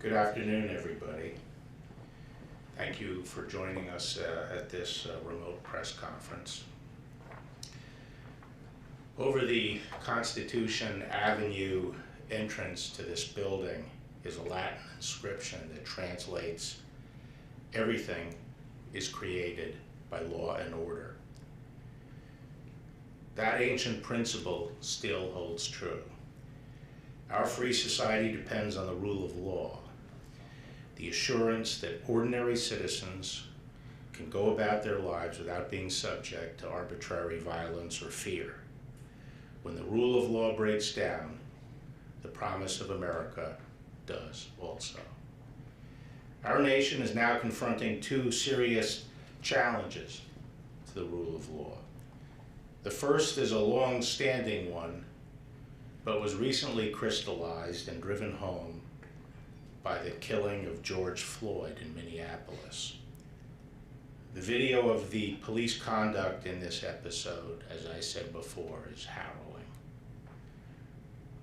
Good afternoon, everybody. Thank you for joining us at this remote press conference. Over the Constitution Avenue entrance to this building is a Latin inscription that translates, "Everything is created by law and order." That ancient principle still holds true. Our free society depends on the rule of law, the assurance that ordinary citizens can go about their lives without being subject to arbitrary violence or fear. When the rule of law breaks down, the promise of America does also. Our nation is now confronting two serious challenges to the rule of law. The first is a long-standing one, but was recently crystallized and driven home by the killing of George Floyd in Minneapolis. The video of the police conduct in this episode, as I said before, is harrowing.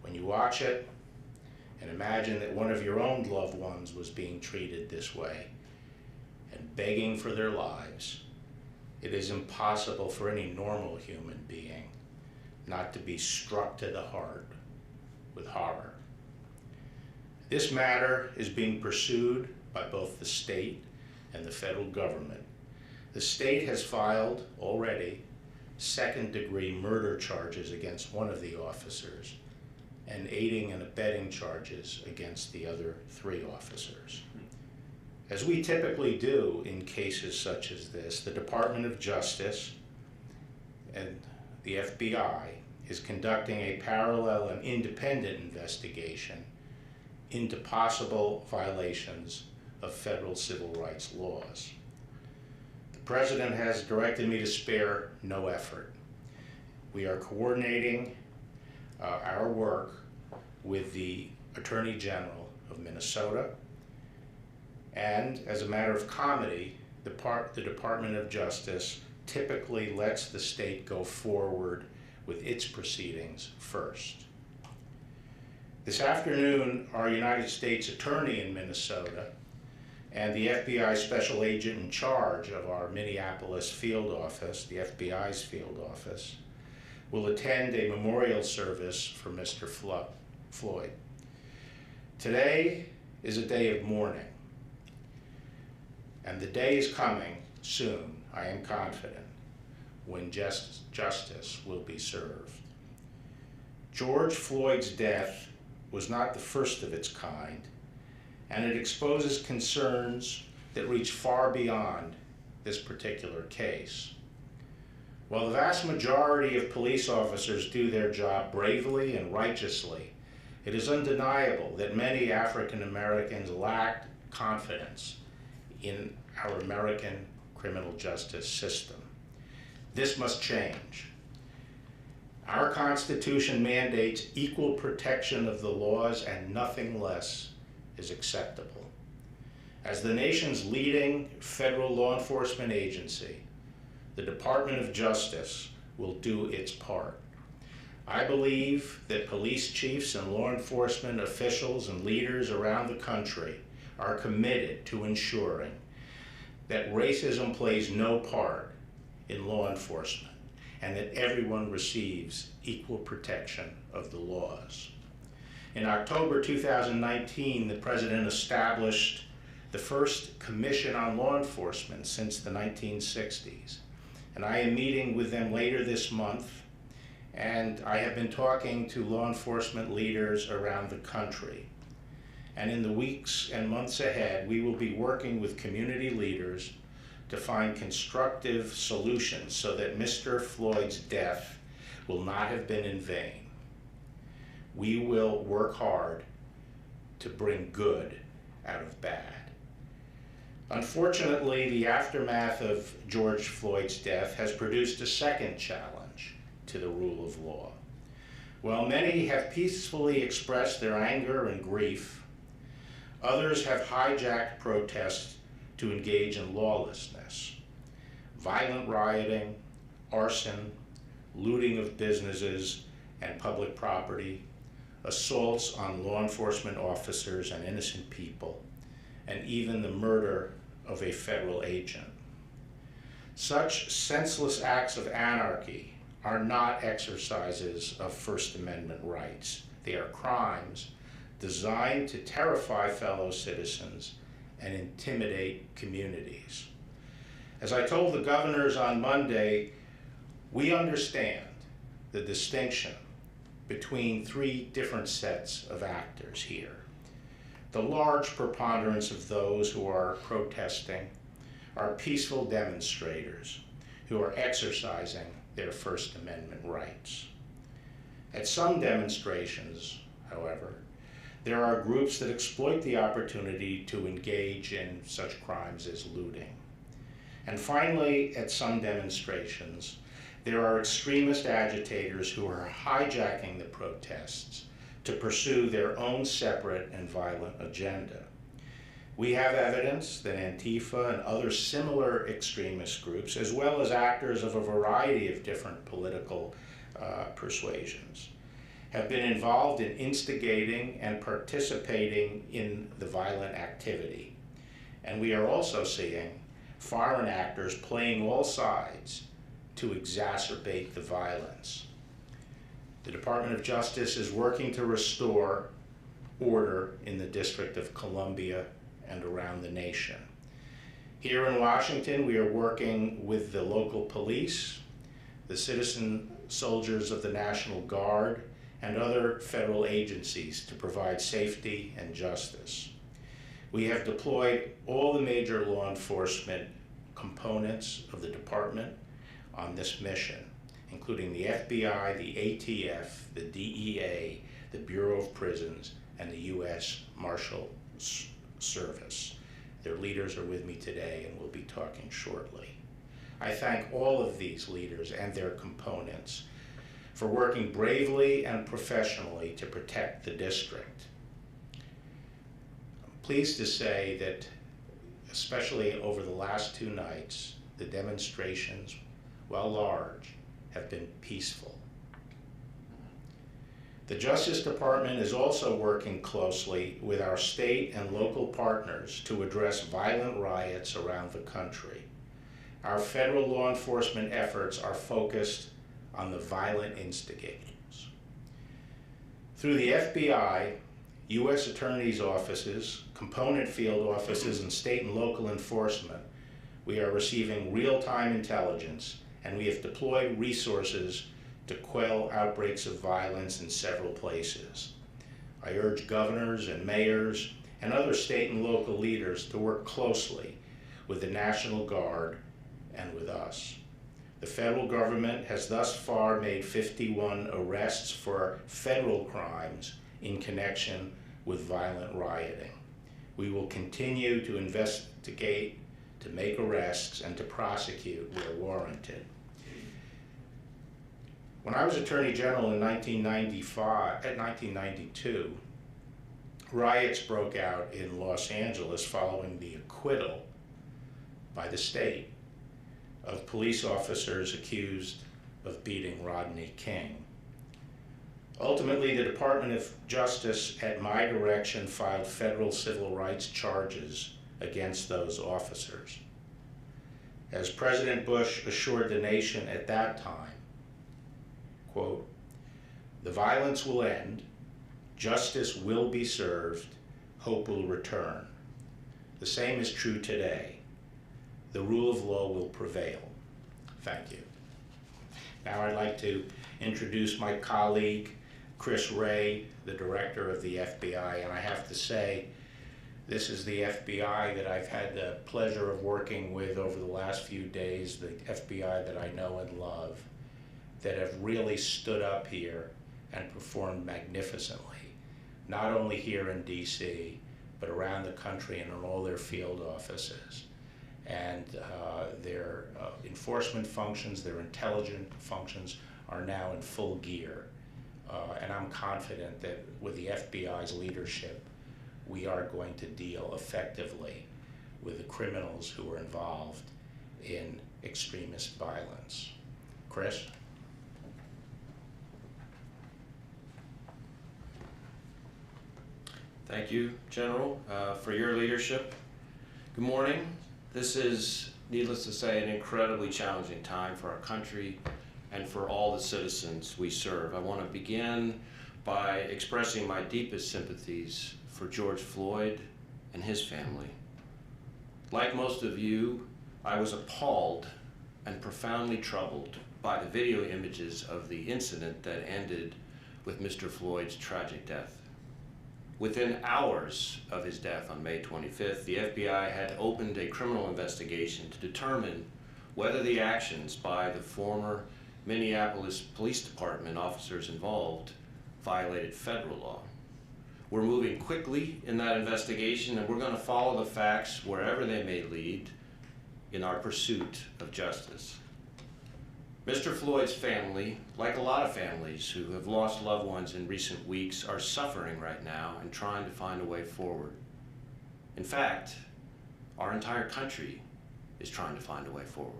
When you watch it and imagine that one of your own loved ones was being treated this way and begging for their lives, it is impossible for any normal human being not to be struck to the heart with horror. This matter is being pursued by both the state and the federal government. The state has filed already second-degree murder charges against one of the officers and aiding and abetting charges against the other 3 officers. As we typically do in cases such as this, the Department of Justice and the FBI is conducting a parallel and independent investigation into possible violations of federal civil rights laws. The President has directed me to spare no effort. We are coordinating our work with the Attorney General of Minnesota, and as a matter of comedy, the Department of Justice typically lets the state go forward with its proceedings first. This afternoon, our United States Attorney in Minnesota and the FBI Special Agent in charge of our Minneapolis field office, the FBI's field office, will attend a memorial service for Mr. Floyd. Today is a day of mourning, and the day is coming soon, I am confident, when justice will be served. George Floyd's death was not the first of its kind, and it exposes concerns that reach far beyond this particular case. While the vast majority of police officers do their job bravely and righteously, it is undeniable that many African Americans lack confidence in our American criminal justice system. This must change. Our Constitution mandates equal protection of the laws, and nothing less is acceptable. As the nation's leading federal law enforcement agency, the Department of Justice will do its part. I believe that police chiefs and law enforcement officials and leaders around the country are committed to ensuring that racism plays no part in law enforcement and that everyone receives equal protection of the laws. In October 2019, the President established the first Commission on Law Enforcement since the 1960s. And I am meeting with them later this month, and I have been talking to law enforcement leaders around the country. And in the weeks and months ahead, we will be working with community leaders to find constructive solutions so that Mr. Floyd's death will not have been in vain. We will work hard to bring good out of bad. Unfortunately, the aftermath of George Floyd's death has produced a second challenge to the rule of law. While many have peacefully expressed their anger and grief, others have hijacked protests to engage in lawlessness. Violent rioting, arson, looting of businesses and public property, assaults on law enforcement officers and innocent people, and even the murder of a federal agent. Such senseless acts of anarchy are not exercises of First Amendment rights. They are crimes designed to terrify fellow citizens and intimidate communities. As I told the governors on Monday, we understand the distinction between three different sets of actors here. The large preponderance of those who are protesting are peaceful demonstrators who are exercising their First Amendment rights. At some demonstrations, however, there are groups that exploit the opportunity to engage in such crimes as looting. And finally, at some demonstrations, there are extremist agitators who are hijacking the protests to pursue their own separate and violent agenda. We have evidence that Antifa and other similar extremist groups, as well as actors of a variety of different political persuasions, have been involved in instigating and participating in the violent activity. And we are also seeing foreign actors playing all sides to exacerbate the violence. The Department of Justice is working to restore order in the District of Columbia and around the nation. Here in Washington, we are working with the local police, the citizen soldiers of the National Guard, and other federal agencies to provide safety and justice. We have deployed all the major law enforcement components of the department on this mission, including the FBI, the ATF, the DEA, the Bureau of Prisons, and the U.S. Marshals Service. Their leaders are with me today and we'll be talking shortly. I thank all of these leaders and their components for working bravely and professionally to protect the district. I'm pleased to say that, especially over the last two nights, the demonstrations, while large, have been peaceful. The Justice Department is also working closely with our state and local partners to address violent riots around the country. Our federal law enforcement efforts are focused on the violent instigators. Through the FBI, U.S. Attorney's offices, component field offices, and state and local enforcement, we are receiving real-time intelligence, and we have deployed resources to quell outbreaks of violence in several places. I urge governors and mayors and other state and local leaders to work closely with the National Guard and with us. The federal government has thus far made 51 arrests for federal crimes in connection with violent rioting. We will continue to investigate, to make arrests, and to prosecute where warranted. When I was Attorney General in 1992, riots broke out in Los Angeles following the acquittal by the state of police officers accused of beating Rodney King. Ultimately, the Department of Justice, at my direction, filed federal civil rights charges against those officers. As President Bush assured the nation at that time, quote, "The violence will end, justice will be served, hope will return. The same is true today. The rule of law will prevail." Thank you. Now I'd like to introduce my colleague, Chris Wray, the director of the FBI, and I have to say, this is the FBI that I've had the pleasure of working with over the last few days, the FBI that I know and love, that have really stood up here and performed magnificently, not only here in DC, but around the country and in all their field offices. And their enforcement functions, their intelligence functions are now in full gear. And I'm confident that with the FBI's leadership, we are going to deal effectively with the criminals who are involved in extremist violence. Chris? Thank you, General, for your leadership. Good morning. This is, needless to say, an incredibly challenging time for our country and for all the citizens we serve. I want to begin by expressing my deepest sympathies for George Floyd and his family. Like most of you, I was appalled and profoundly troubled by the video images of the incident that ended with Mr. Floyd's tragic death. Within hours of his death on May 25th, the FBI had opened a criminal investigation to determine whether the actions by the former Minneapolis Police Department officers involved violated federal law. We're moving quickly in that investigation, and we're going to follow the facts wherever they may lead in our pursuit of justice. Mr. Floyd's family, like a lot of families who have lost loved ones in recent weeks, are suffering right now and trying to find a way forward. In fact, our entire country is trying to find a way forward.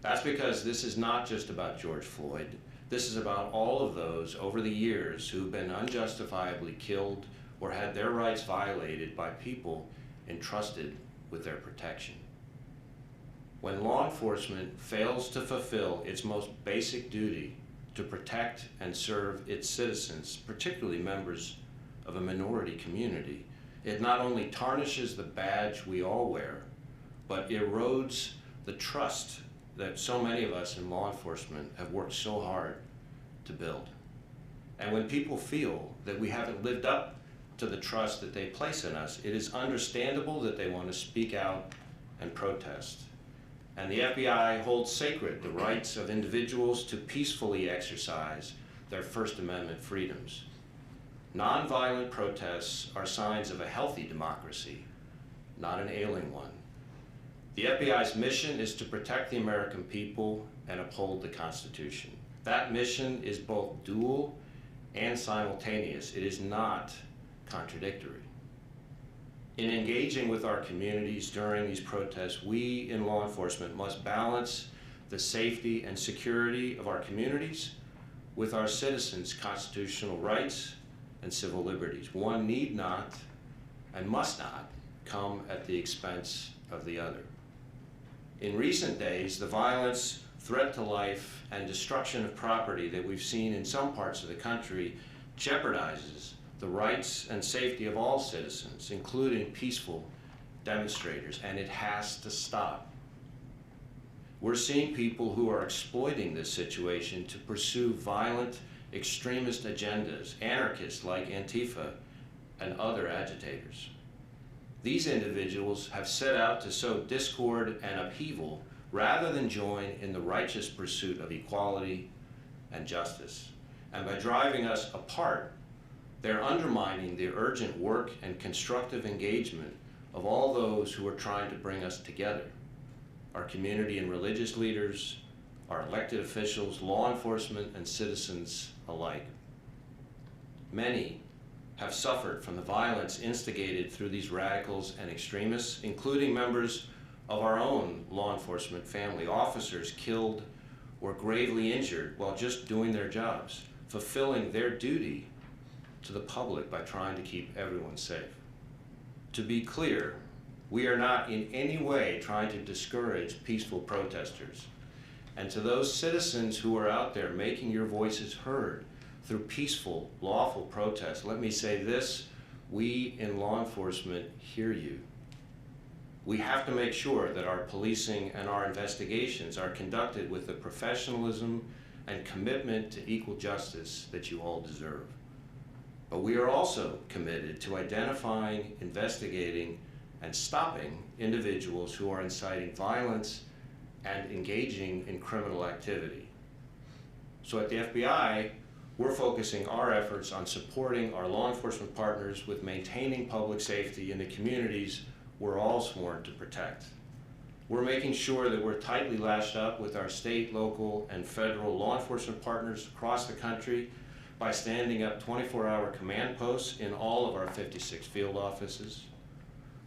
That's because this is not just about George Floyd. This is about all of those over the years who've been unjustifiably killed or had their rights violated by people entrusted with their protection. When law enforcement fails to fulfill its most basic duty to protect and serve its citizens, particularly members of a minority community, it not only tarnishes the badge we all wear, but erodes the trust that so many of us in law enforcement have worked so hard to build. And when people feel that we haven't lived up to the trust that they place in us, it is understandable that they want to speak out and protest. And the FBI holds sacred the rights of individuals to peacefully exercise their First Amendment freedoms. Nonviolent protests are signs of a healthy democracy, not an ailing one. The FBI's mission is to protect the American people and uphold the Constitution. That mission is both dual and simultaneous. It is not contradictory. In engaging with our communities during these protests, we in law enforcement must balance the safety and security of our communities with our citizens' constitutional rights and civil liberties. One need not and must not come at the expense of the other. In recent days, the violence, threat to life, and destruction of property that we've seen in some parts of the country jeopardizes the rights and safety of all citizens, including peaceful demonstrators, and it has to stop. We're seeing people who are exploiting this situation to pursue violent extremist agendas, anarchists like Antifa and other agitators. These individuals have set out to sow discord and upheaval rather than join in the righteous pursuit of equality and justice. And by driving us apart, they're undermining the urgent work and constructive engagement of all those who are trying to bring us together: our community and religious leaders, our elected officials, law enforcement, and citizens alike. Many have suffered from the violence instigated through these radicals and extremists, including members of our own law enforcement family, officers killed or gravely injured while just doing their jobs, fulfilling their duty to the public by trying to keep everyone safe. To be clear, we are not in any way trying to discourage peaceful protesters. And to those citizens who are out there making your voices heard through peaceful, lawful protests, let me say this: we in law enforcement hear you. We have to make sure that our policing and our investigations are conducted with the professionalism and commitment to equal justice that you all deserve. But we are also committed to identifying, investigating, and stopping individuals who are inciting violence and engaging in criminal activity. So at the FBI, we're focusing our efforts on supporting our law enforcement partners with maintaining public safety in the communities we're all sworn to protect. We're making sure that we're tightly lashed up with our state, local, and federal law enforcement partners across the country by standing up 24-hour command posts in all of our 56 field offices.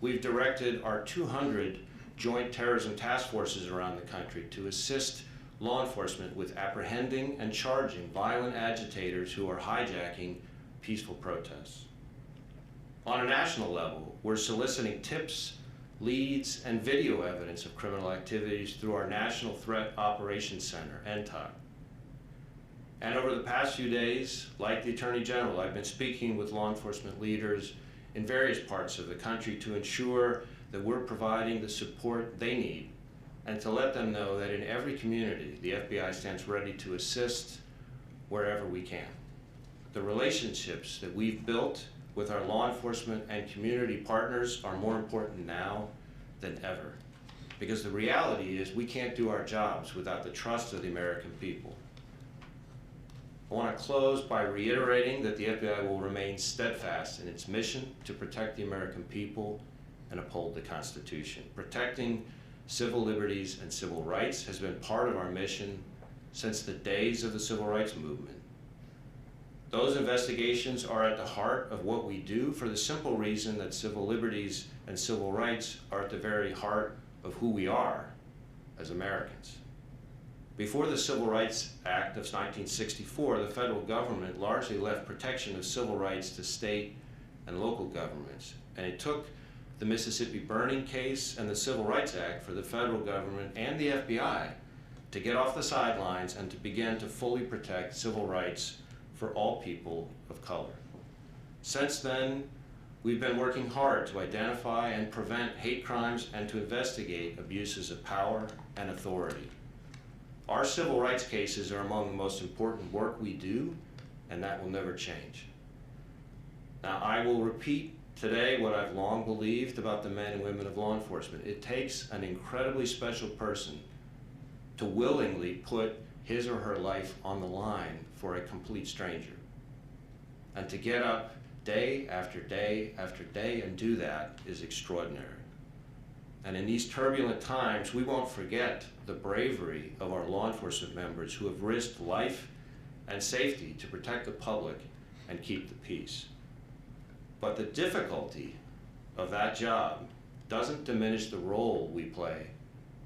We've directed our 200 joint terrorism task forces around the country to assist law enforcement with apprehending and charging violent agitators who are hijacking peaceful protests. On a national level, we're soliciting tips, leads, and video evidence of criminal activities through our National Threat Operations Center, NTOC. And over the past few days, like the Attorney General, I've been speaking with law enforcement leaders in various parts of the country to ensure that we're providing the support they need and to let them know that in every community, the FBI stands ready to assist wherever we can. The relationships that we've built with our law enforcement and community partners are more important now than ever, because the reality is we can't do our jobs without the trust of the American people. I want to close by reiterating that the FBI will remain steadfast in its mission to protect the American people and uphold the Constitution. Protecting civil liberties and civil rights has been part of our mission since the days of the Civil Rights Movement. Those investigations are at the heart of what we do for the simple reason that civil liberties and civil rights are at the very heart of who we are as Americans. Before the Civil Rights Act of 1964, the federal government largely left protection of civil rights to state and local governments. And it took the Mississippi burning case and the Civil Rights Act for the federal government and the FBI to get off the sidelines and to begin to fully protect civil rights for all people of color. Since then, we've been working hard to identify and prevent hate crimes and to investigate abuses of power and authority. Our civil rights cases are among the most important work we do, and that will never change. Now, I will repeat today what I've long believed about the men and women of law enforcement. It takes an incredibly special person to willingly put his or her life on the line for a complete stranger. And to get up day after day after day and do that is extraordinary. And in these turbulent times, we won't forget the bravery of our law enforcement members who have risked life and safety to protect the public and keep the peace. But the difficulty of that job doesn't diminish the role we play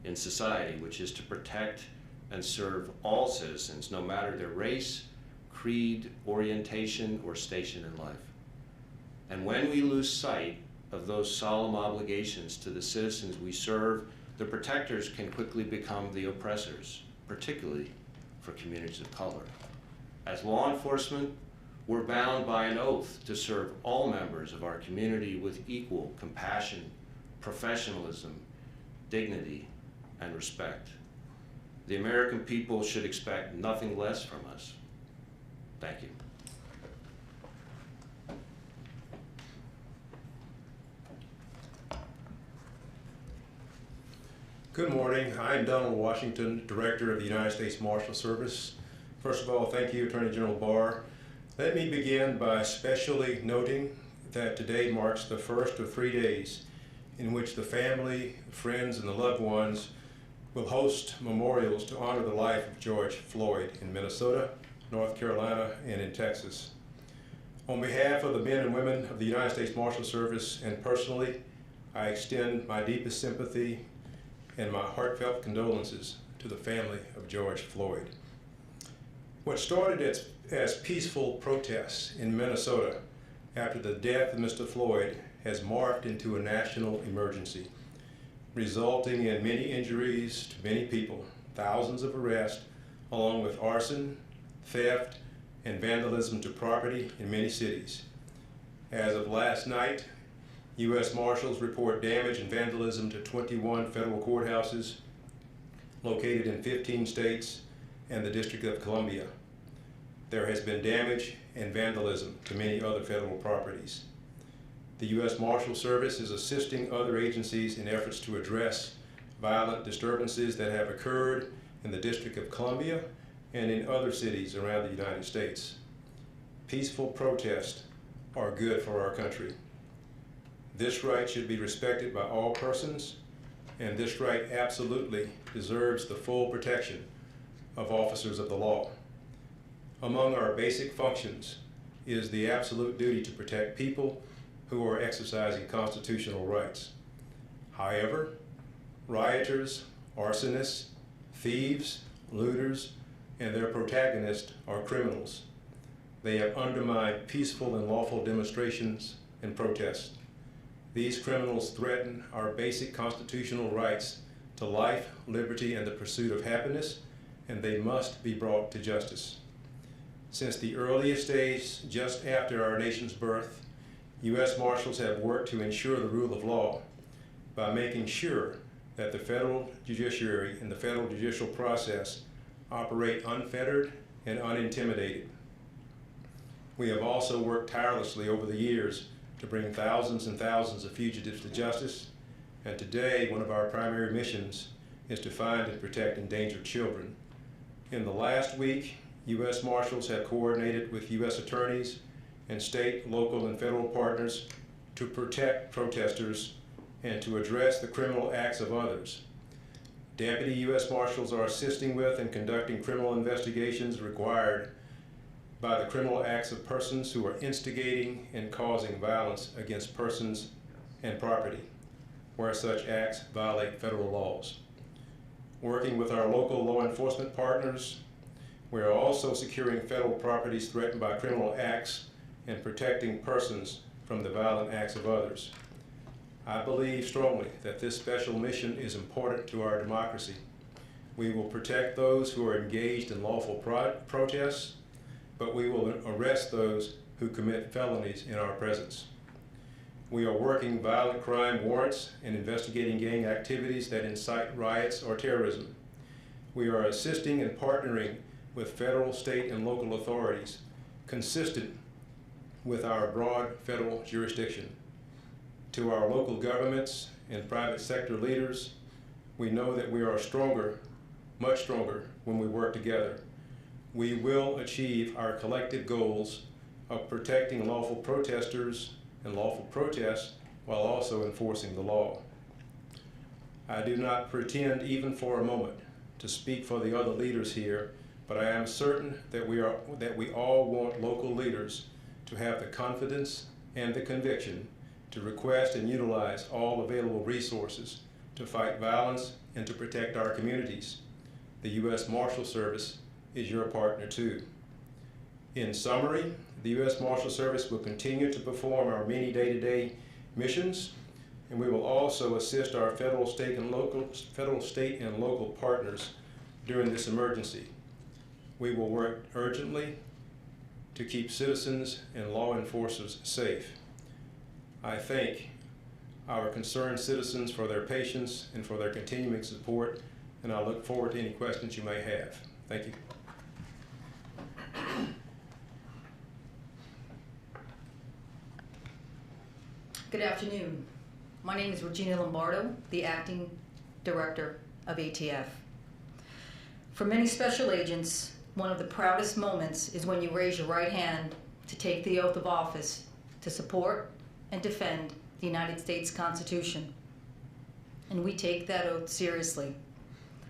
in society, which is to protect and serve all citizens, no matter their race, creed, orientation, or station in life. And when we lose sight of those solemn obligations to the citizens we serve, the protectors can quickly become the oppressors, particularly for communities of color. As law enforcement, we're bound by an oath to serve all members of our community with equal compassion, professionalism, dignity, and respect. The American people should expect nothing less from us. Thank you. Good morning. I'm Donald Washington, Director of the United States Marshals Service. First of all, thank you, Attorney General Barr. Let me begin by specially noting that today marks the first of 3 days in which the family, friends, and the loved ones will host memorials to honor the life of George Floyd in Minnesota, North Carolina, and in Texas. On behalf of the men and women of the United States Marshals Service and personally, I extend my deepest sympathy and my heartfelt condolences to the family of George Floyd. What started as peaceful protests in Minnesota after the death of Mr. Floyd has morphed into a national emergency, resulting in many injuries to many people, thousands of arrests, along with arson, theft, and vandalism to property in many cities. As of last night, U.S. Marshals report damage and vandalism to 21 federal courthouses located in 15 states and the District of Columbia. There has been damage and vandalism to many other federal properties. The U.S. Marshals Service is assisting other agencies in efforts to address violent disturbances that have occurred in the District of Columbia and in other cities around the United States. Peaceful protests are good for our country. This right should be respected by all persons, and this right absolutely deserves the full protection of officers of the law. Among our basic functions is the absolute duty to protect people who are exercising constitutional rights. However, rioters, arsonists, thieves, looters, and their protagonists are criminals. They have undermined peaceful and lawful demonstrations and protest. These criminals threaten our basic constitutional rights to life, liberty, and the pursuit of happiness, and they must be brought to justice. Since the earliest days, just after our nation's birth, U.S. Marshals have worked to ensure the rule of law by making sure that the federal judiciary and the federal judicial process operate unfettered and unintimidated. We have also worked tirelessly over the years to bring thousands and thousands of fugitives to justice, and today one of our primary missions is to find and protect endangered children. In the last week, U.S. Marshals have coordinated with U.S. attorneys and state, local, and federal partners to protect protesters and to address the criminal acts of others. Deputy U.S. Marshals are assisting with and conducting criminal investigations required by the criminal acts of persons who are instigating and causing violence against persons and property, where such acts violate federal laws. Working with our local law enforcement partners, we are also securing federal properties threatened by criminal acts and protecting persons from the violent acts of others. I believe strongly that this special mission is important to our democracy. We will protect those who are engaged in lawful protests, but we will arrest those who commit felonies in our presence. We are working violent crime warrants and investigating gang activities that incite riots or terrorism. We are assisting and partnering with federal, state, and local authorities consistent with our broad federal jurisdiction. To our local governments and private sector leaders, we know that we are stronger, much stronger, when we work together. We will achieve our collective goals of protecting lawful protesters and lawful protests while also enforcing the law. I do not pretend even for a moment to speak for the other leaders here, but I am certain that we all want local leaders to have the confidence and the conviction to request and utilize all available resources to fight violence and to protect our communities. The U.S. Marshals Service is your partner too. In summary, the U.S. Marshals Service will continue to perform our many day-to-day missions, and we will also assist our federal, state, and local partners during this emergency. We will work urgently to keep citizens and law enforcers safe. I thank our concerned citizens for their patience and for their continuing support, and I look forward to any questions you may have. Thank you. Good afternoon. My name is Regina Lombardo, the Acting Director of ATF. For many special agents, one of the proudest moments is when you raise your right hand to take the oath of office to support and defend the United States Constitution. And we take that oath seriously.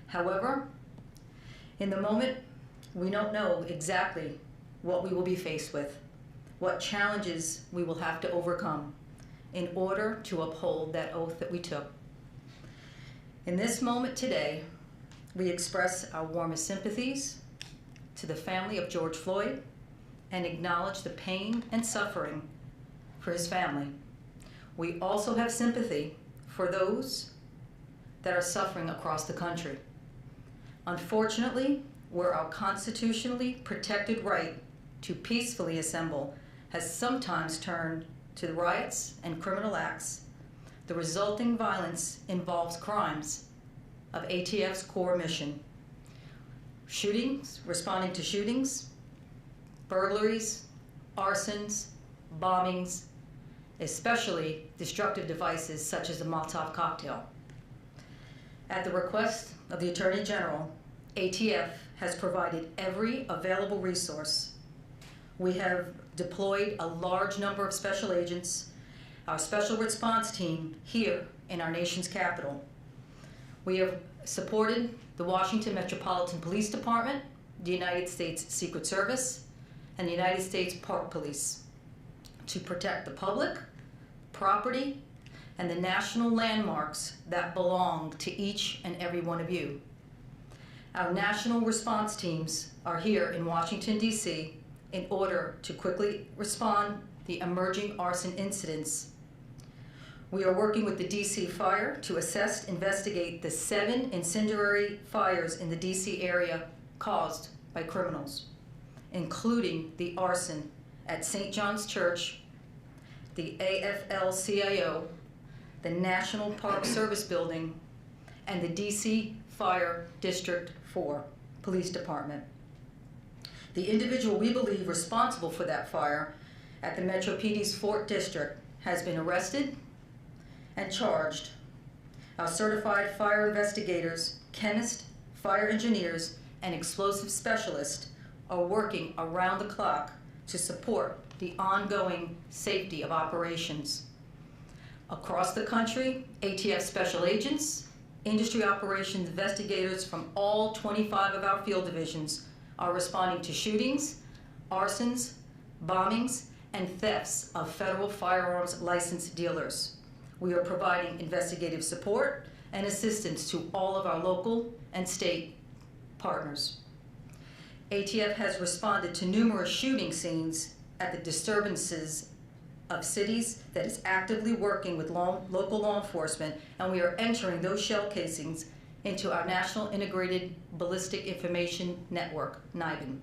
However, in the moment, we don't know exactly what we will be faced with, what challenges we will have to overcome in order to uphold that oath that we took. In this moment today, we express our warmest sympathies to the family of George Floyd and acknowledge the pain and suffering for his family. We also have sympathy for those that are suffering across the country. Unfortunately, where our constitutionally protected right to peacefully assemble has sometimes turned to riots and criminal acts, the resulting violence involves crimes of ATF's core mission. Shootings, responding to shootings, burglaries, arsons, bombings, especially destructive devices such as the Molotov cocktail. At the request of the Attorney General, ATF has provided every available resource. We have deployed a large number of special agents, our special response team here in our nation's capital. We have supported the Washington Metropolitan Police Department, the United States Secret Service, and the United States Park Police to protect the public, property, and the national landmarks that belong to each and every one of you. Our national response teams are here in Washington, D.C. in order to quickly respond the emerging arson incidents. We are working with the DC Fire to assess, investigate the 7 incendiary fires in the DC area caused by criminals, including the arson at St. John's Church, the AFL-CIO, the National Park Service Building, and the DC Fire District 4 Police Department. The individual we believe responsible for that fire at the Metro PD's Fort District has been arrested and charged. Our certified fire investigators, chemists, fire engineers, and explosive specialists are working around the clock to support the ongoing safety of operations. Across the country, ATF special agents, industry operations investigators from all 25 of our field divisions are responding to shootings, arsons, bombings, and thefts of federal firearms licensed dealers. We are providing investigative support and assistance to all of our local and state partners. ATF has responded to numerous shooting scenes at the disturbances of cities that is actively working with local law enforcement, and we are entering those shell casings into our National Integrated Ballistic Information Network, NIBIN.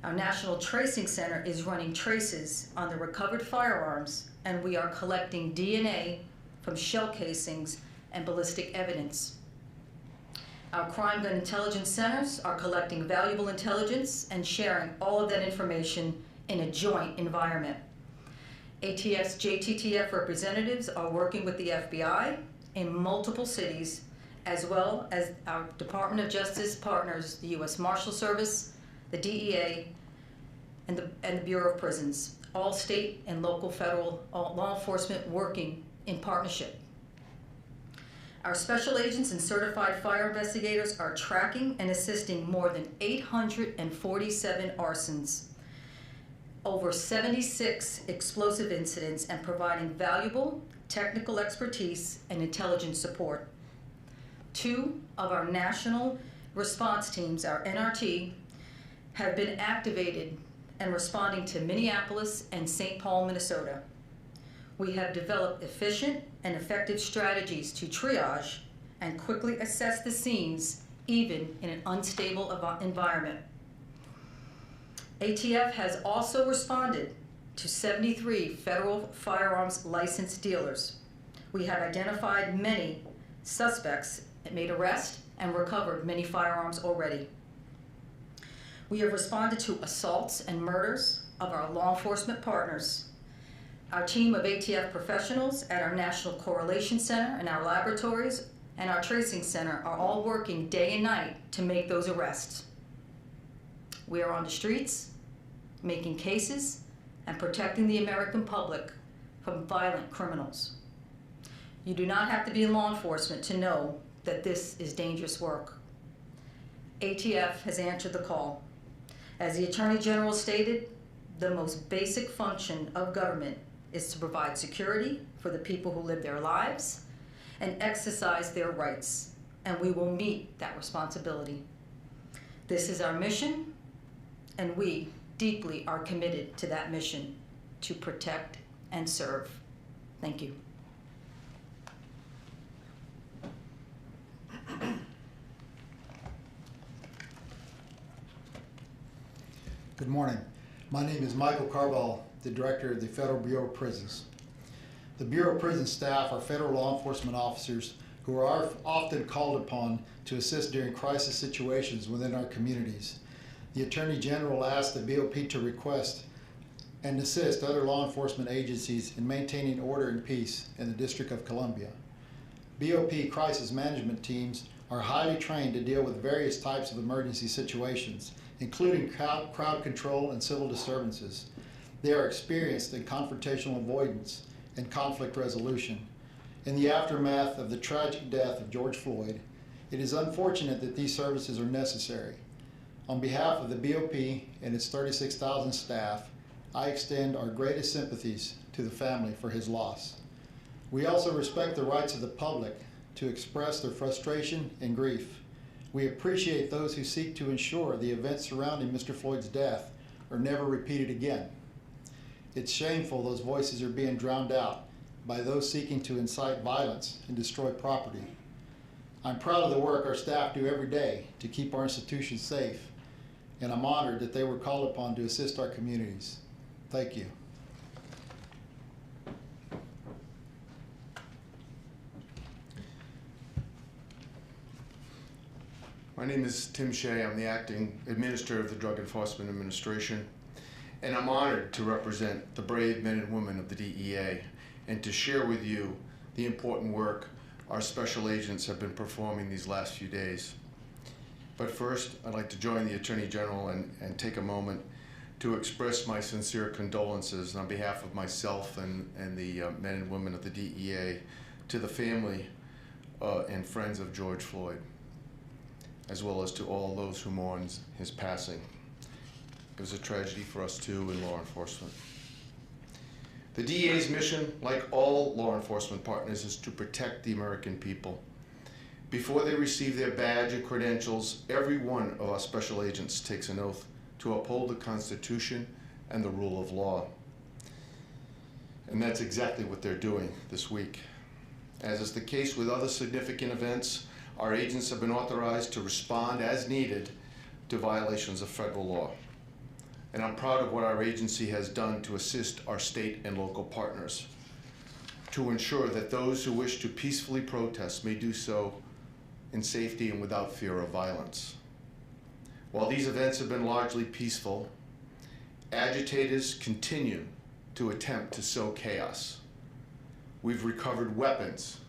Our National Tracing Center is running traces on the recovered firearms, and we are collecting DNA from shell casings and ballistic evidence. Our crime gun intelligence centers are collecting valuable intelligence and sharing all of that information in a joint environment. ATF's JTTF representatives are working with the FBI in multiple cities, as well as our Department of Justice partners, the U.S. Marshals Service, the DEA, and the Bureau of Prisons, all state and local federal law enforcement working in partnership. Our special agents and certified fire investigators are tracking and assisting more than 847 arsons, over 76 explosive incidents, and providing valuable technical expertise and intelligence support. 2 of our national response teams, our NRT, have been activated and responding to Minneapolis and St. Paul, Minnesota. We have developed efficient and effective strategies to triage and quickly assess the scenes, even in an unstable environment. ATF has also responded to 73 federal firearms licensed dealers. We have identified many suspects, made arrests, and recovered many firearms already. We have responded to assaults and murders of our law enforcement partners. Our team of ATF professionals at our National Correlation Center and our laboratories and our tracing center are all working day and night to make those arrests. We are on the streets, making cases, and protecting the American public from violent criminals. You do not have to be in law enforcement to know that this is dangerous work. ATF has answered the call. As the Attorney General stated, the most basic function of government is to provide security for the people who live their lives and exercise their rights, and we will meet that responsibility. This is our mission, and we deeply are committed to that mission, to protect and serve. Thank you. Good morning. My name is Michael Carval, the Director of the Federal Bureau of Prisons. The Bureau of Prisons staff are federal law enforcement officers who are often called upon to assist during crisis situations within our communities. The Attorney General asked the BOP to request and assist other law enforcement agencies in maintaining order and peace in the District of Columbia. BOP crisis management teams are highly trained to deal with various types of emergency situations, including crowd control and civil disturbances. They are experienced in confrontational avoidance and conflict resolution. In the aftermath of the tragic death of George Floyd, it is unfortunate that these services are necessary. On behalf of the BOP and its 36,000 staff, I extend our greatest sympathies to the family for his loss. We also respect the rights of the public to express their frustration and grief. We appreciate those who seek to ensure the events surrounding Mr. Floyd's death are never repeated again. It's shameful those voices are being drowned out by those seeking to incite violence and destroy property. I'm proud of the work our staff do every day to keep our institutions safe, and I'm honored that they were called upon to assist our communities. Thank you. My name is Tim Shea. I'm the acting administrator of the Drug Enforcement Administration, and I'm honored to represent the brave men and women of the DEA and to share with you the important work our special agents have been performing these last few days. But first, I'd like to join the Attorney General and take a moment to express my sincere condolences on behalf of myself and the men and women of the DEA to the family and friends of George Floyd, as well as to all those who mourn his passing. It was a tragedy for us too in law enforcement. The DEA's mission, like all law enforcement partners, is to protect the American people. Before they receive their badge and credentials, every one of our special agents takes an oath to uphold the Constitution and the rule of law. And that's exactly what they're doing this week. As is the case with other significant events, our agents have been authorized to respond as needed to violations of federal law. And I'm proud of what our agency has done to assist our state and local partners to ensure that those who wish to peacefully protest may do so in safety and without fear of violence. While these events have been largely peaceful, agitators continue to attempt to sow chaos. We've recovered weapons.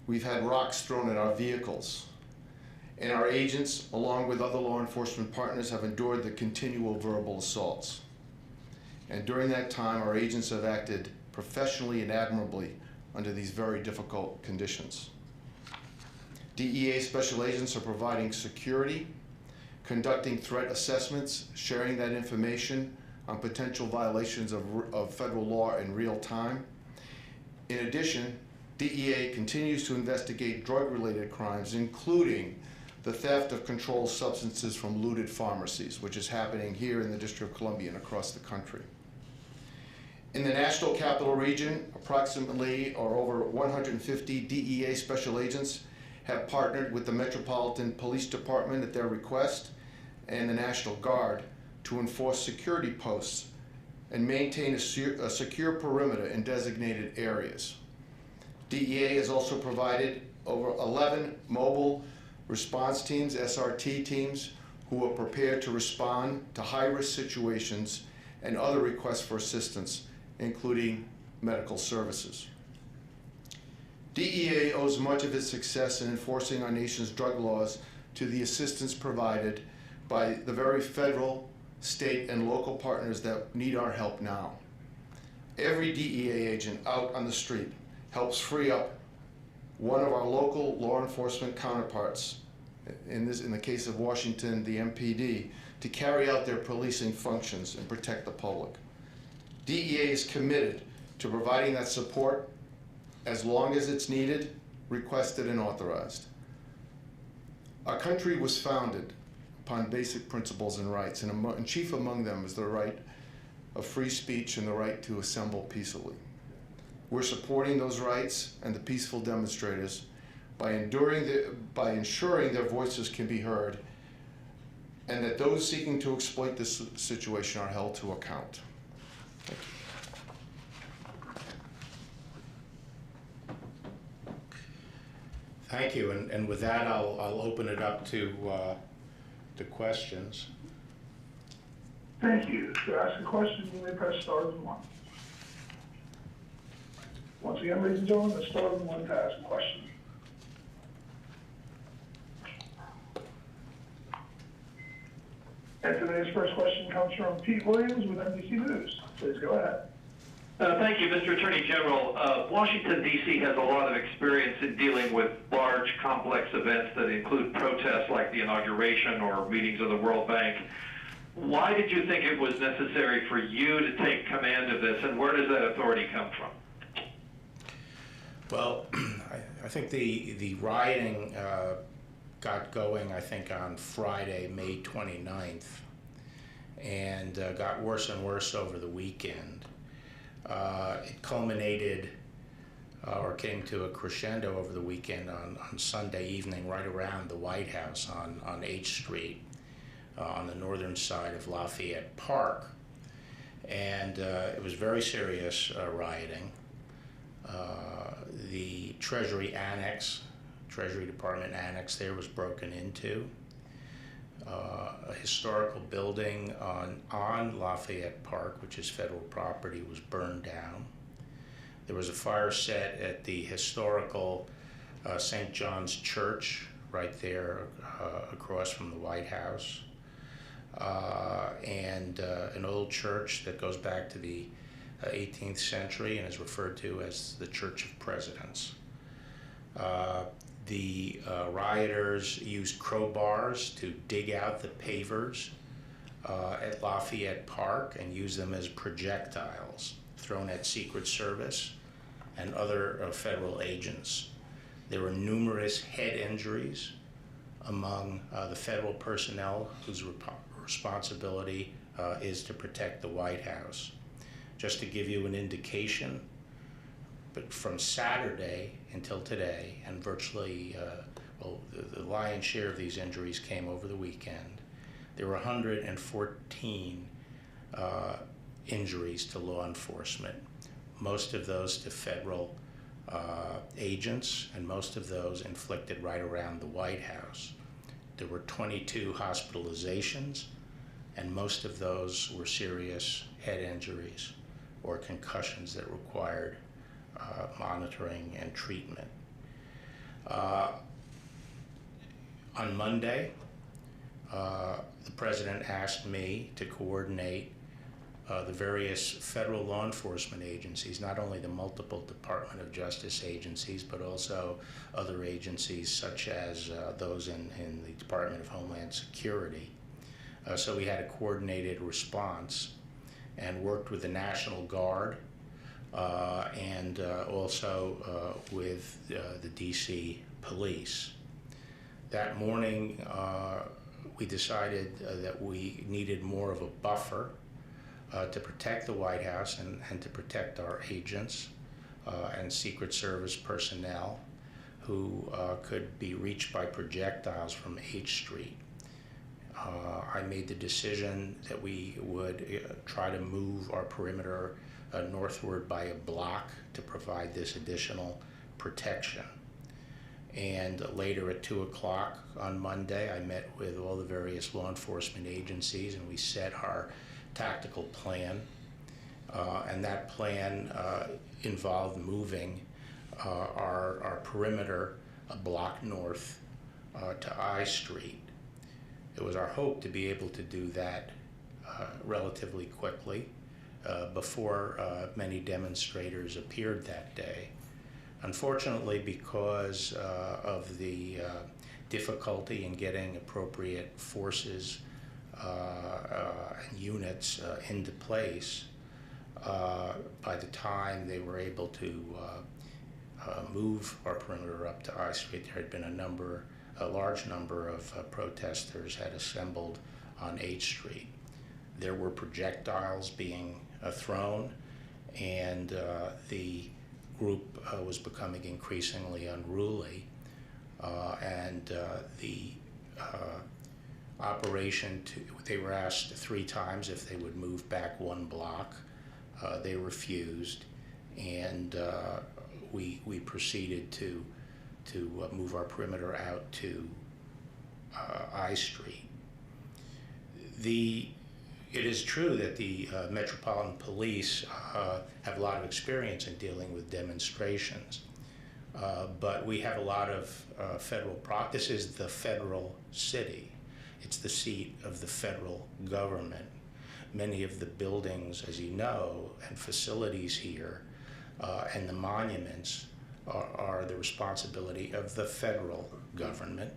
We've had rocks thrown at our vehicles. And our agents, along with other law enforcement partners, have endured the continual verbal assaults. And during that time, our agents have acted professionally and admirably under these very difficult conditions. DEA special agents are providing security, conducting threat assessments, sharing that information on potential violations of federal law in real time. In addition, DEA continues to investigate drug-related crimes, including the theft of controlled substances from looted pharmacies, which is happening here in the District of Columbia and across the country. In the National Capital Region, approximately or over 150 DEA special agents have partnered with the Metropolitan Police Department at their request and the National Guard to enforce security posts and maintain a secure perimeter in designated areas. DEA has also provided over 11 mobile response teams, SRT teams, who are prepared to respond to high-risk situations and other requests for assistance, including medical services. DEA owes much of its success in enforcing our nation's drug laws to the assistance provided by the very federal, state, and local partners that need our help now. Every DEA agent out on the street helps free up one of our local law enforcement counterparts, in the case of Washington, the MPD, to carry out their policing functions and protect the public. DEA is committed to providing that support as long as it's needed, requested, and authorized. Our country was founded upon basic principles and rights, and chief among them is the right of free speech and the right to assemble peaceably. We're supporting those rights and the peaceful demonstrators by ensuring their voices can be heard and that those seeking to exploit this situation are held to account. Thank you. Thank you, and with that, I'll open it up to questions. Thank you. To ask a question, you may press star and one. Once again, ladies and gentlemen, the star and one to ask a question. And today's first question comes from Pete Williams with NBC News. Please go ahead. Thank you, Mr. Attorney General. Washington, D.C. has a lot of experience in dealing with large, complex events that include protests like the inauguration or meetings of the World Bank. Why did you think it was necessary for you to take command of this, and where does that authority come from? Well, I think the rioting got going, I think, on Friday, May 29th. and got worse and worse over the weekend. It culminated or came to a crescendo over the weekend on Sunday evening right around the White House on H Street on the northern side of Lafayette Park. And it was very serious rioting. The Treasury Department annex there was broken into. A historical building on Lafayette Park, which is federal property, was burned down. There was a fire set at the historical St. John's Church right there across from the White House, and an old church that goes back to the 18th century and is referred to as the Church of Presidents. The rioters used crowbars to dig out the pavers at Lafayette Park and use them as projectiles thrown at Secret Service and other federal agents. There were numerous head injuries among the federal personnel whose responsibility is to protect the White House. Just to give you an indication, but from Saturday until today, and virtually, the lion's share of these injuries came over the weekend, there were 114 injuries to law enforcement, most of those to federal agents, and most of those inflicted right around the White House. There were 22 hospitalizations, and most of those were serious head injuries or concussions that required monitoring and treatment. On Monday, the president asked me to coordinate the various federal law enforcement agencies, not only the multiple Department of Justice agencies, but also other agencies such as those in the Department of Homeland Security. So we had a coordinated response and worked with the National Guard and also with the DC Police. That morning, we decided that we needed more of a buffer to protect the White House and to protect our agents and Secret Service personnel who could be reached by projectiles from H Street. I made the decision that we would try to move our perimeter northward by a block to provide this additional protection. And later at 2 o'clock on Monday, I met with all the various law enforcement agencies and we set our tactical plan. And that plan involved moving our perimeter a block north to I Street. It was our hope to be able to do that relatively quickly before many demonstrators appeared that day. Unfortunately, because of the difficulty in getting appropriate forces and units into place, by the time they were able to move our perimeter up to I Street, there had been a large number of protesters had assembled on H Street. There were projectiles being thrown, and the group was becoming increasingly unruly, and the operation, they were asked 3 times if they would move back 1 block. They refused, and we proceeded to move our perimeter out to I Street. It is true that the Metropolitan Police have a lot of experience in dealing with demonstrations, but we have a lot of federal this is the federal city. It's the seat of the federal government. Many of the buildings, as you know, and facilities here and the monuments are the responsibility of the federal government,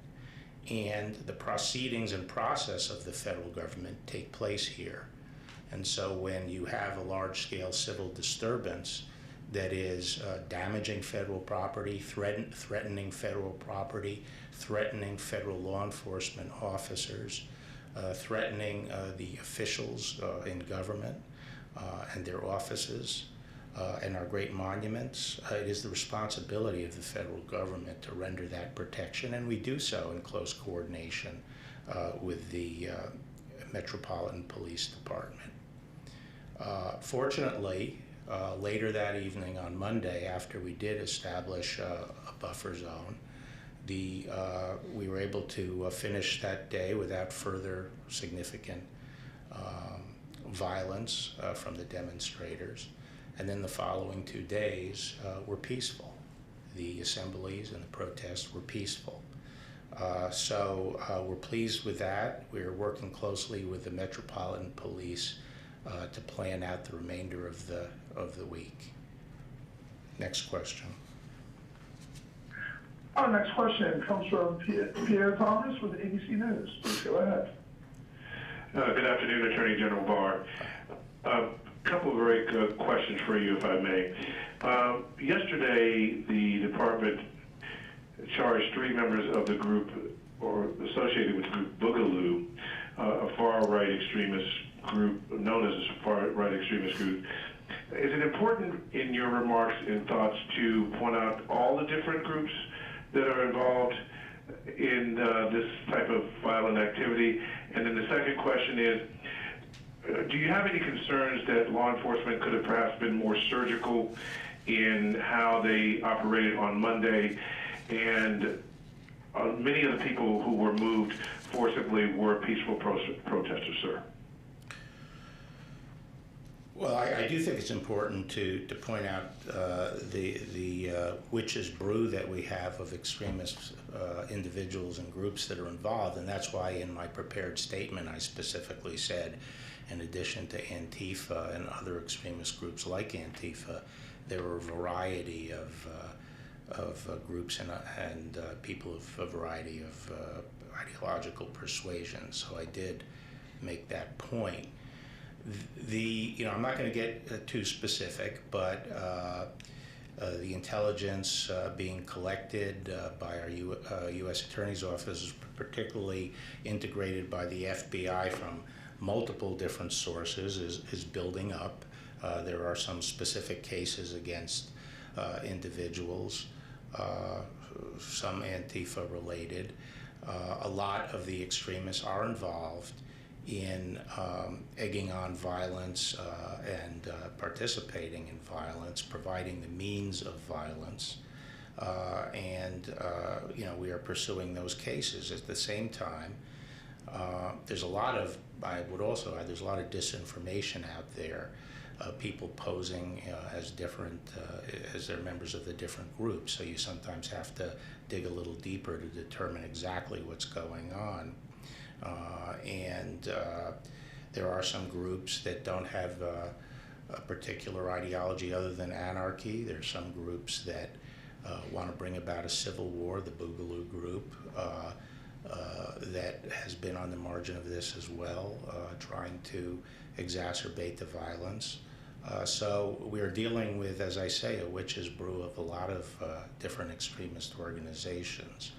and the proceedings and process of the federal government take place here. And so when you have a large-scale civil disturbance that is damaging federal property, threatening federal property, threatening federal law enforcement officers, threatening the officials in government and their offices and our great monuments. It is the responsibility of the federal government to render that protection, and we do so in close coordination with the Metropolitan Police Department. Fortunately, later that evening on Monday, after we did establish a buffer zone, we were able to finish that day without further significant violence from the demonstrators. And then the following 2 days were peaceful. The assemblies and the protests were peaceful. So we're pleased with that. We're working closely with the Metropolitan Police to plan out the remainder of the week. Next question. Our next question comes from Pierre Thomas with NBC News. Please go ahead. Good afternoon, Attorney General Barr. A couple of very good questions for you, if I may. Yesterday, the department charged 3 members of the group, or associated with the group Boogaloo, a far-right extremist group, known as a far-right extremist group. Is it important in your remarks and thoughts to point out all the different groups that are involved in this type of violent activity? And then the second question is, do you have any concerns that law enforcement could have perhaps been more surgical in how they operated on Monday? And many of the people who were moved forcibly were peaceful protesters, sir. Well, I do think it's important to point out the witch's brew that we have of extremist individuals and groups that are involved, and that's why in my prepared statement I specifically said, in addition to Antifa and other extremist groups like Antifa, there were a variety of groups and people of a variety of ideological persuasions. So I did make that point. I'm not going to get too specific, but the intelligence being collected by our U.S. Attorney's Office, particularly integrated by the FBI from multiple different sources, is building up. There are some specific cases against individuals, some Antifa related. A lot of the extremists are involved in egging on violence and participating in violence, providing the means of violence, and we are pursuing those cases. At the same time, there's a lot of, I would also add, there's a lot of disinformation out there, people posing as different, as they're members of the different groups, so you sometimes have to dig a little deeper to determine exactly what's going on. There are some groups that don't have a particular ideology other than anarchy. There's some groups that want to bring about a civil war, the Boogaloo group, that has been on the margin of this as well, trying to exacerbate the violence. So we're dealing with, as I say, a witch's brew of a lot of different extremist organizations.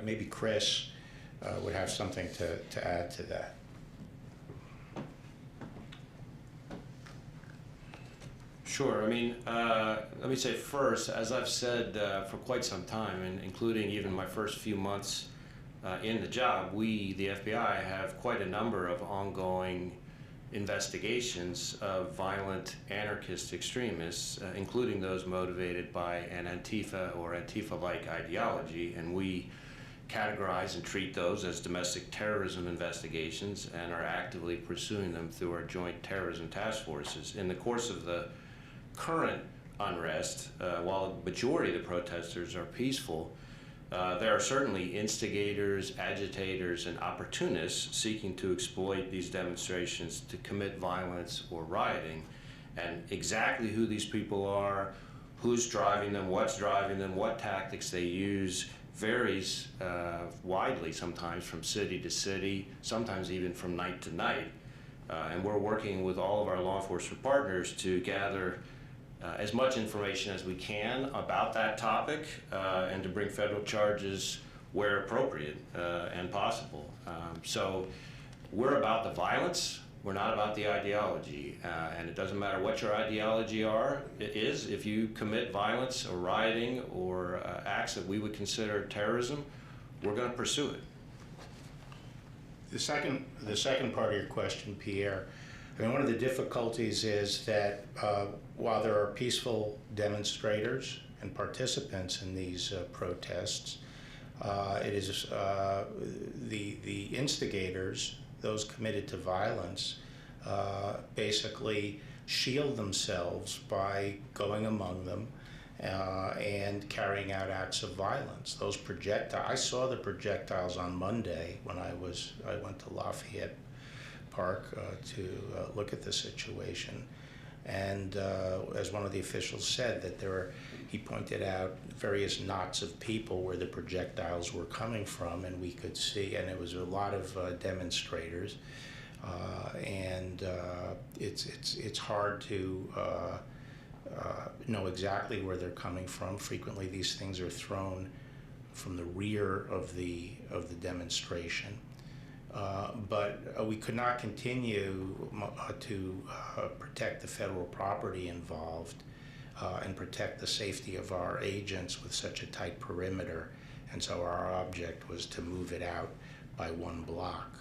Maybe Chris would have something to add to that. Sure. I mean, let me say first, as I've said for quite some time, and including even my first few months in the job, we, the FBI, have quite a number of ongoing investigations of violent anarchist extremists, including those motivated by an Antifa or Antifa-like ideology, and we categorize and treat those as domestic terrorism investigations and are actively pursuing them through our joint terrorism task forces. In the course of the current unrest, while the majority of the protesters are peaceful, there are certainly instigators, agitators, and opportunists seeking to exploit these demonstrations to commit violence or rioting. And exactly who these people are, who's driving them, what tactics they use, varies widely sometimes from city to city, sometimes even from night to night. And we're working with all of our law enforcement partners to gather as much information as we can about that topic and to bring federal charges where appropriate and possible. So we're about the violence. We're not about the ideology, and it doesn't matter what your ideology is. If you commit violence or rioting or acts that we would consider terrorism, we're going to pursue it. The second part of your question, Pierre, I mean, one of the difficulties is that while there are peaceful demonstrators and participants in these protests, it is the instigators, those committed to violence, basically shield themselves by going among them and carrying out acts of violence. Those projectiles, I saw the projectiles on Monday when I went to Lafayette Park to look at the situation. And as one of the officials said, that he pointed out various knots of people where the projectiles were coming from, and we could see, and it was a lot of demonstrators, and it's hard to know exactly where they're coming from. Frequently, these things are thrown from the rear of the demonstration. But we could not continue to protect the federal property involved and protect the safety of our agents with such a tight perimeter, and so our object was to move it out by 1 block.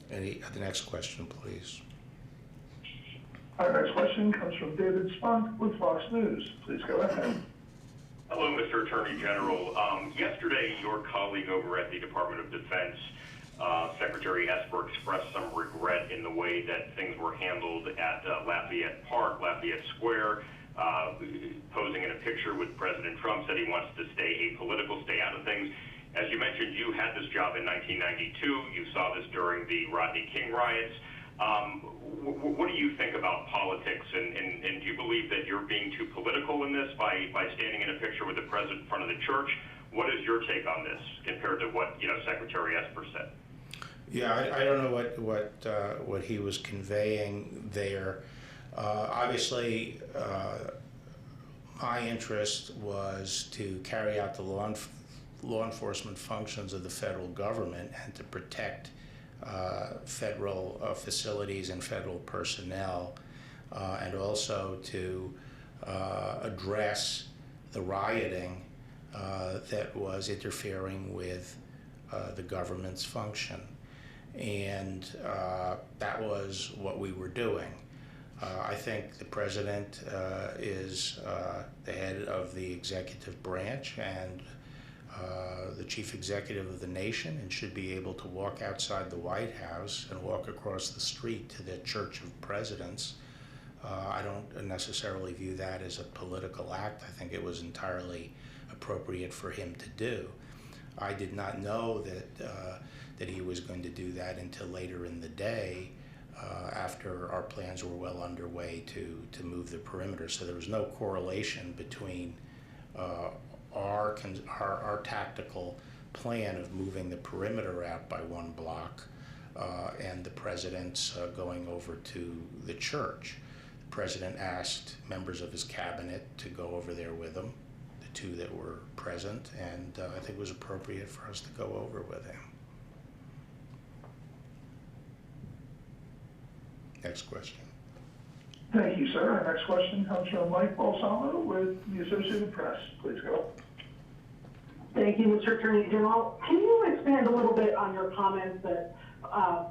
The next question, please. Our next question comes from David Spunk with Fox News. Please go ahead. Hello, Mr. Attorney General. Yesterday, your colleague over at the Department of Defense, Secretary Esper, expressed some regret in the way that things were handled at Lafayette Park, Lafayette Square, posing in a picture with President Trump, said he wants to stay apolitical, stay out of things. As you mentioned, you had this job in 1992. You saw this during the Rodney King riots. What do you think about politics, and do you believe that you're being too political in this by standing in a picture with the president in front of the church? What is your take on this compared to what Secretary Esper said? Yeah, I don't know what he was conveying there. Obviously, my interest was to carry out the law enforcement functions of the federal government and to protect federal facilities and federal personnel, and also to address the rioting that was interfering with the government's function. And that was what we were doing. I think the president is the head of the executive branch and the chief executive of the nation, and should be able to walk outside the White House and walk across the street to the Church of Presidents. I don't necessarily view that as a political act. I think it was entirely appropriate for him to do. I did not know that he was going to do that until later in the day, after our plans were well underway to move the perimeter. So there was no correlation between our tactical plan of moving the perimeter out by 1 block and the president's going over to the church. The president asked members of his cabinet to go over there with him, the 2 that were present, and I think it was appropriate for us to go over with him. Next question. Thank you, sir. Our next question comes from Mike Balsamo with the Associated Press. Please go. Thank you, Mr. Attorney General. Can you expand a little bit on your comments that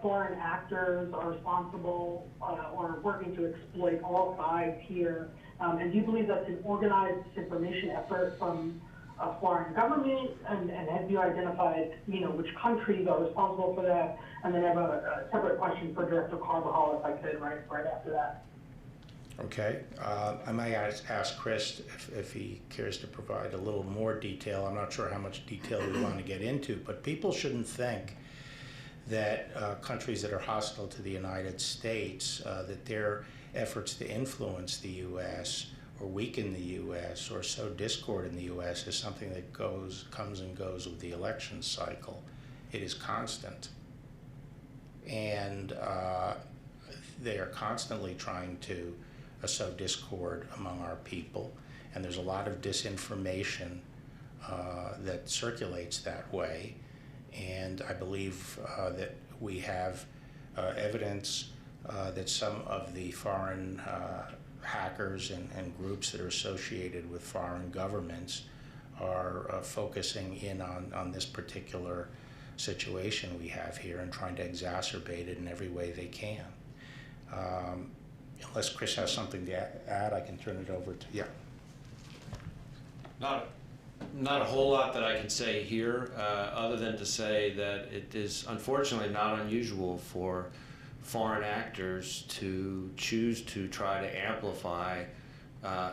foreign actors are responsible or working to exploit all sides here? And do you believe that's an organized disinformation effort from a foreign government? And have you identified, which countries are responsible for that? And then I have a separate question for Director Carbajal, if I could, right after that. Okay. I might ask Chris if he cares to provide a little more detail. I'm not sure how much detail we want to get into, but people shouldn't think that countries that are hostile to the United States, that their efforts to influence the U.S. or weaken the U.S. or sow discord in the U.S. is something that comes and goes with the election cycle. It is constant. And they are constantly trying to sow discord among our people. And there's a lot of disinformation that circulates that way, and I believe that we have evidence that some of the foreign hackers and groups that are associated with foreign governments are focusing in on this particular situation we have here and trying to exacerbate it in every way they can. Unless Chris has something to add, I can turn it over to, yeah. Not a whole lot that I can say here, other than to say that it is unfortunately not unusual for foreign actors to choose to try to amplify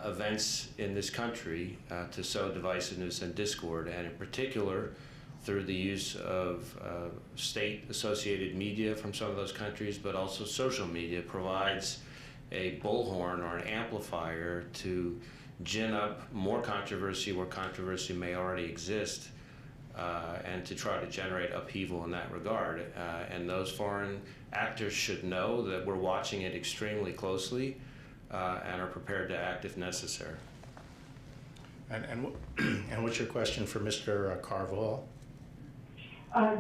events in this country to sow divisiveness and discord, and in particular through the use of state-associated media from some of those countries, but also social media provides a bullhorn or an amplifier to gin up more controversy where controversy may already exist, and to try to generate upheaval in that regard. And those foreign actors should know that we're watching it extremely closely and are prepared to act if necessary. And what's your question for Mr. Carvajal?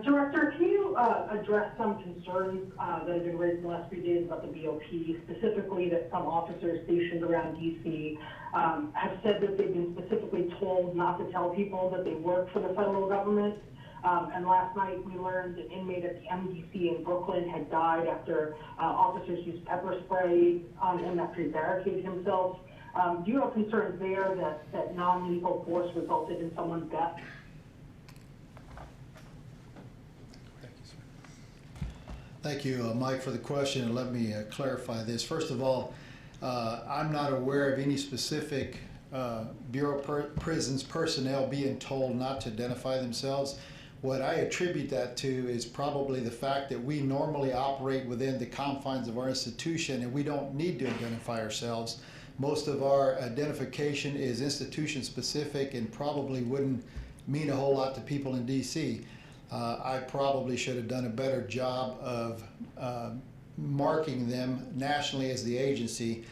Director, can you address some concerns that have been raised in the last few days about the BOP, specifically that some officers stationed around D.C. Have said that they've been specifically told not to tell people that they work for the federal government? And last night we learned an inmate at the MDC in Brooklyn had died after officers used pepper spray on him after he barricaded himself. Do you have concerns there that non-lethal force resulted in someone's death? Thank you, Mike, for the question, and let me clarify this. First of all, I'm not aware of any specific Bureau of Prisons personnel being told not to identify themselves. What I attribute that to is probably the fact that we normally operate within the confines of our institution and we don't need to identify ourselves. Most of our identification is institution specific and probably wouldn't mean a whole lot to people in DC. I probably should have done a better job of marking them nationally as the agency.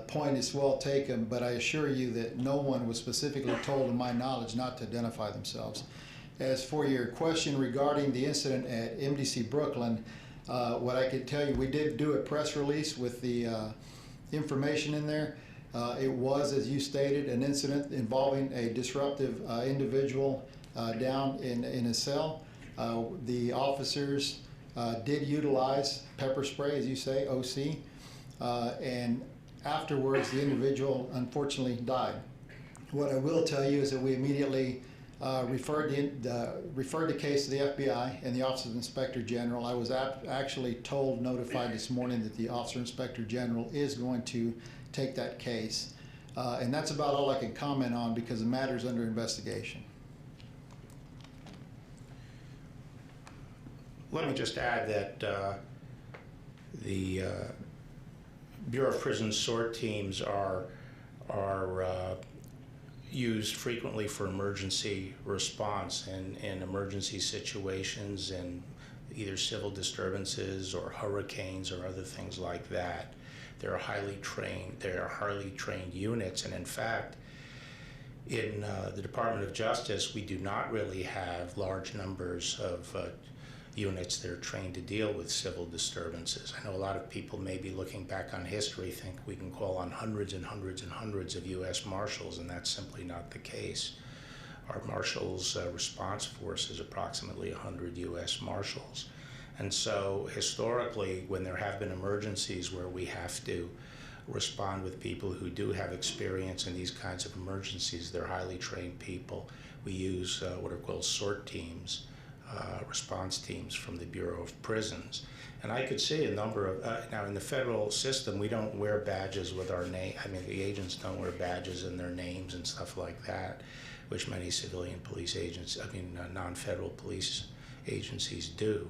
Point is well taken, but I assure you that no one was specifically told, to my knowledge, not to identify themselves. As for your question regarding the incident at MDC Brooklyn, what I can tell you, we did do a press release with the information in there. It was, as you stated, an incident involving a disruptive individual down in a cell. The officers did utilize pepper spray, as you say, OC, and afterwards the individual unfortunately died. What I will tell you is that we immediately referred the case to the FBI and the Office of Inspector General. I was actually notified this morning that the Officer Inspector General is going to take that case. And that's about all I can comment on because the matter is under investigation. Let me just add that the Bureau of Prisons SORT teams are used frequently for emergency response in emergency situations and either civil disturbances or hurricanes or other things like that. They're highly trained units, and in fact, in the Department of Justice, we do not really have large numbers of units that are trained to deal with civil disturbances. I know a lot of people maybe looking back on history think we can call on hundreds and hundreds and hundreds of U.S. Marshals, and that's simply not the case. Our Marshals response force is approximately 100 U.S. Marshals. And so historically, when there have been emergencies where we have to respond with people who do have experience in these kinds of emergencies, they're highly trained people. We use what are called SORT teams, response teams from the Bureau of Prisons. And I could see a number of, now in the federal system, we don't wear badges with our name. I mean, the agents don't wear badges in their names and stuff like that, which many civilian police agents, non-federal police agencies do.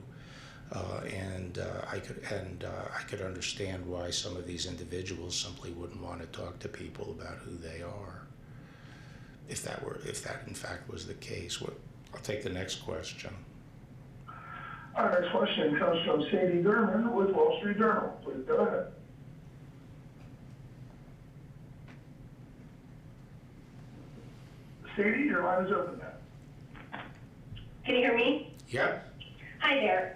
I could understand why some of these individuals simply wouldn't want to talk to people about who they are, if that in fact was the case. I'll take the next question. Our next question comes from Sadie Gurman with Wall Street Journal. Please go ahead. Katie, your line is open now. Can you hear me? Yeah. Hi there.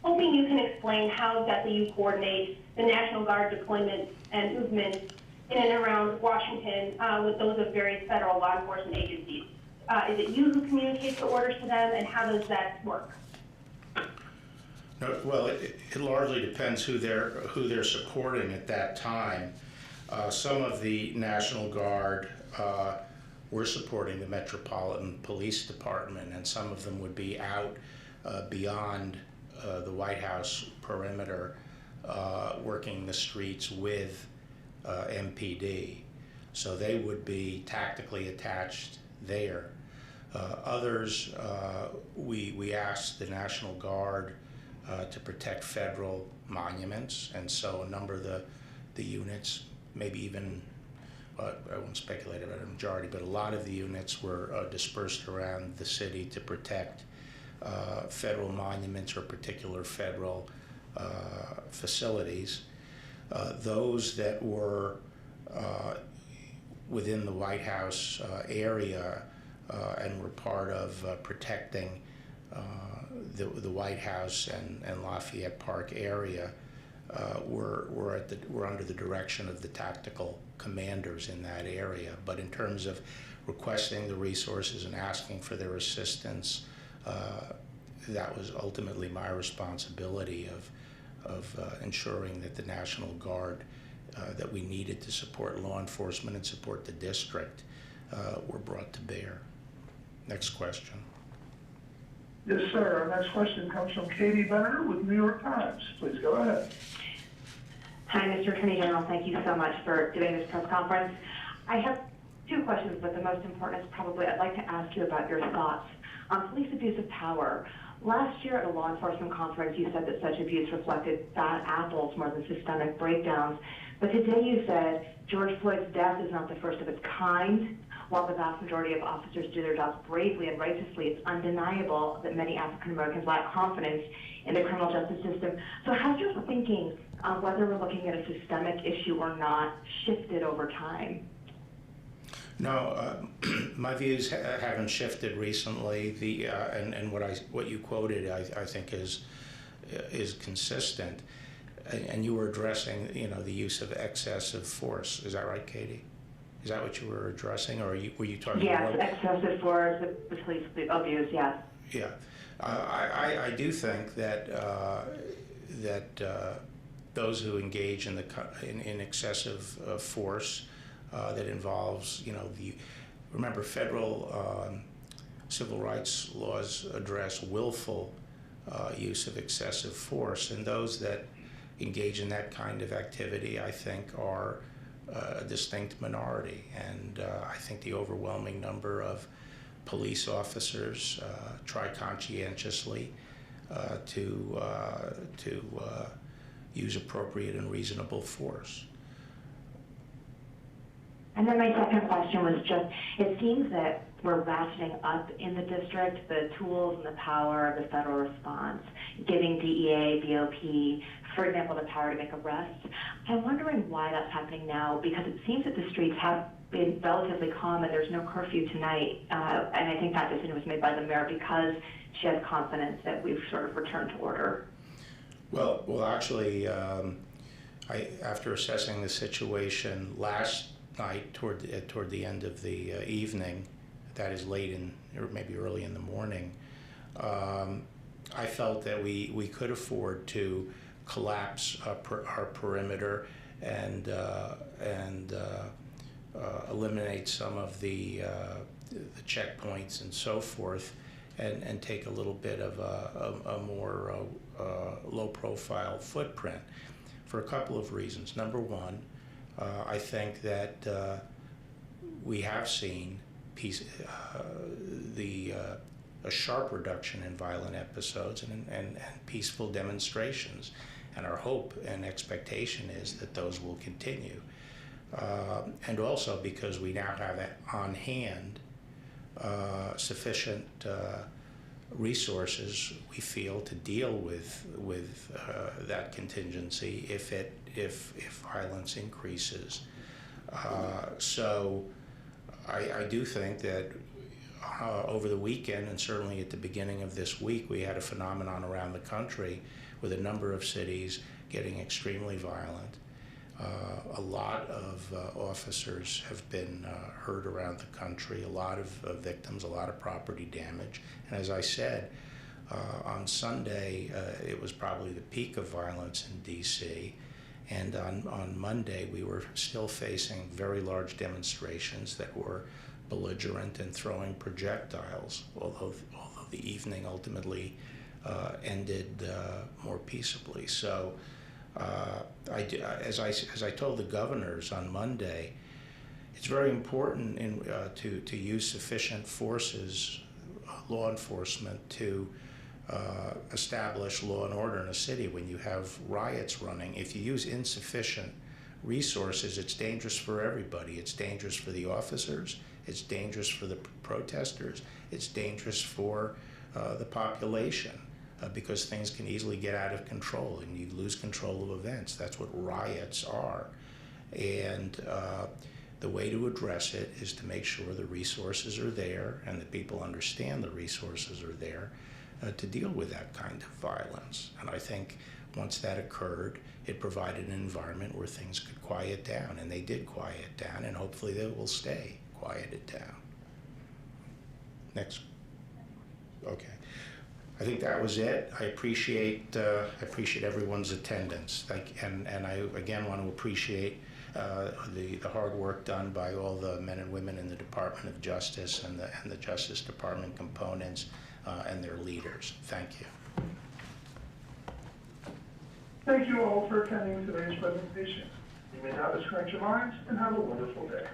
Hoping you can explain how exactly you coordinate the National Guard deployment and movement in and around Washington with those of various federal law enforcement agencies. Is it you who communicates the orders to them, and how does that work? No, well, it largely depends who they're supporting at that time. Some of the National Guard were supporting the Metropolitan Police Department, and some of them would be out beyond the White House perimeter, working the streets with MPD. So they would be tactically attached there. Others, we asked the National Guard to protect federal monuments, and so a number of the units, maybe even, I won't speculate about a majority, but a lot of the units were dispersed around the city to protect federal monuments or particular federal facilities. Those that were within the White House area and were part of protecting the White House and Lafayette Park area were under the direction of the tactical commanders in that area. But in terms of requesting the resources and asking for their assistance, that was ultimately my responsibility of ensuring that the National Guard that we needed to support law enforcement and support the district were brought to bear. Next question. Yes, sir. Our next question comes from Katie Benner with New York Times. Please go ahead. Hi, Mr. Attorney General. Thank you so much for doing this press conference. I have two questions, but the most important is probably I'd like to ask you about your thoughts on police abuse of power. Last year at a law enforcement conference, you said that such abuse reflected bad apples more than systemic breakdowns. But today you said George Floyd's death is not the first of its kind. While the vast majority of officers do their jobs bravely and righteously, it's undeniable that many African Americans lack confidence in the criminal justice system. So has your thinking on whether we're looking at a systemic issue or not shifted over time? No, my views haven't shifted recently. And what you quoted, I think is consistent. And you were addressing, the use of excessive force. Is that right, Katie? Is that what you were addressing, or were you talking about? Yes, excessive force, the police abuse, yes. Yeah, I do think that those who engage in excessive force that involves, remember federal civil rights laws address willful use of excessive force, and those that engage in that kind of activity, I think, are a distinct minority. And I think the overwhelming number of police officers try conscientiously to use appropriate and reasonable force. And then my second question was just, it seems that we're ratcheting up in the district the tools and the power of the federal response, giving DEA, BOP, for example, the power to make arrests. I'm wondering why that's happening now, because it seems that the streets have been relatively calm and there's no curfew tonight. And I think that decision was made by the mayor because she has confidence that we've sort of returned to order. Well, actually, after assessing the situation last night toward the end of the evening, that is late in, or maybe early in the morning, I felt that we could afford to collapse our perimeter and eliminate some of the checkpoints and so forth, and take a little bit of a more low-profile footprint for a couple of reasons. Number one, I think that we have seen a sharp reduction in violent episodes and peaceful demonstrations, and our hope and expectation is that those will continue. And also because we now have on hand sufficient resources, we feel, to deal with that contingency if violence increases. So I do think that over the weekend, and certainly at the beginning of this week, we had a phenomenon around the country with a number of cities getting extremely violent. A lot of officers have been hurt around the country, a lot of victims, a lot of property damage. And as I said, on Sunday, it was probably the peak of violence in D.C., and on Monday, we were still facing very large demonstrations that were belligerent and throwing projectiles, although the evening ultimately ended more peaceably. So as I told the governors on Monday, it's very important to use sufficient forces, law enforcement, to establish law and order in a city when you have riots running. If you use insufficient resources, it's dangerous for everybody. It's dangerous for the officers, it's dangerous for the protesters, it's dangerous for the population, because things can easily get out of control and you lose control of events. That's what riots are. And the way to address it is to make sure the resources are there and that people understand the resources are there to deal with that kind of violence. And I think once that occurred, it provided an environment where things could quiet down, and they did quiet down, and hopefully they will stay quieted down. Next. Okay. I think that was it. I appreciate everyone's attendance. And I again want to appreciate the hard work done by all the men and women in the Department of Justice and the Justice Department components and their leaders. Thank you. Thank you all for attending today's presentation. You may now disconnect your lines and have a wonderful day.